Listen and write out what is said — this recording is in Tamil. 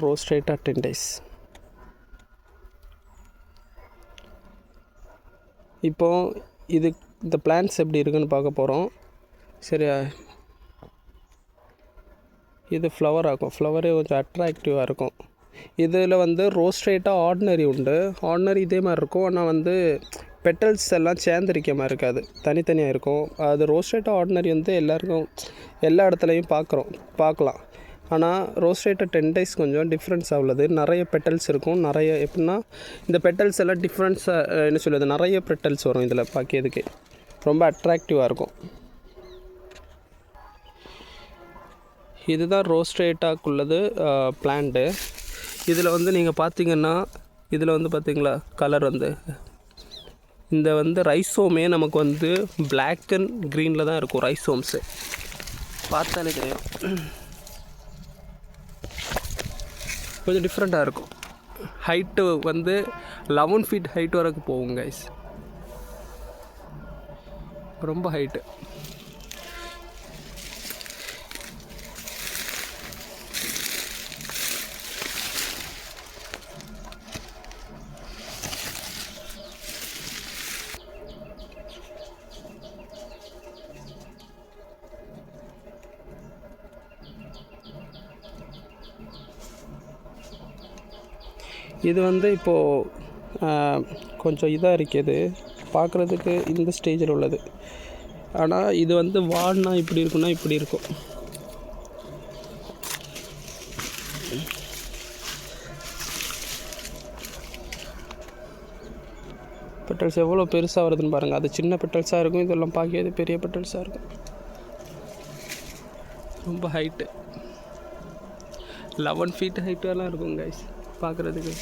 ரோஸ்ட்ரேட்டா டென்டைஸ். இப்போது இந்த பிளான்ட்ஸ் எப்படி இருக்குன்னு பார்க்க போகிறோம். சரியா, இது ஃப்ளவர் ஆகும். ஃப்ளவரே கொஞ்சம் அட்ராக்டிவாக இருக்கும். இதில் ரோஸ்ட்ரேட்டா ஆர்டினரி உண்டு. ஆர்டினரி இதே மாதிரி இருக்கும், ஆனால் பெட்டல்ஸ் எல்லாம் சேர்ந்துருக்க மாதிரி இருக்காது, தனித்தனியாக இருக்கும். அது ரோஸ்ட்ரேட்டா ஆர்டினரி எல்லாருக்கும் எல்லா இடத்துலையும் பார்க்கலாம். ஆனால் ரோஸ்ட்ரேட்டா டென்டைஸ் கொஞ்சம் டிஃப்ரென்ஸாக உள்ளது. நிறைய பெட்டல்ஸ் இருக்கும். நிறைய எப்படின்னா இந்த பெட்டல்ஸ் எல்லாம் டிஃப்ரென்ஸாக என்ன சொல்லுது, நிறைய பெட்டல்ஸ் வரும். இதில் பார்க்கிறதுக்கு ரொம்ப அட்ராக்டிவாக இருக்கும். இதுதான் ரோஸ்ட்ரேட்டாக்குள்ளது பிளான்ட்டு. இதில் நீங்கள் பார்த்தீங்கன்னா, இதில் பார்த்தீங்களா கலர் இந்த ரைசோமே நமக்கு பிளாக் அண்ட் க்ரீனில் தான் இருக்கும். ரைசோம்ஸு பார்த்தாலே தெரியும், கொஞ்சம் டிஃப்ரெண்ட்டாக இருக்கும். ஹைட்டு 11 ஃபீட் ஹைட் வரைக்கும் போகும் கைஸ், ரொம்ப ஹைட்டு. இது இப்போது கொஞ்சம் இதாக இருக்குது பார்க்குறதுக்கு, இந்த ஸ்டேஜில் உள்ளது. ஆனால் இது வாடினா இப்படி இருக்குன்னா இப்படி இருக்கும். பெட்டல்ஸ் எவ்வளோ பெருசாக வருதுன்னு பாருங்கள். அது சின்ன பெட்டல்ஸாக இருக்கும், இதெல்லாம் பார்க்கிறது பெரிய பெட்டல்ஸாக இருக்கும். ரொம்ப ஹைட்டு 11 ஃபீட் ஹைட்டெல்லாம் இருக்கும் கைஸ் பார்க்குறதுக்கு.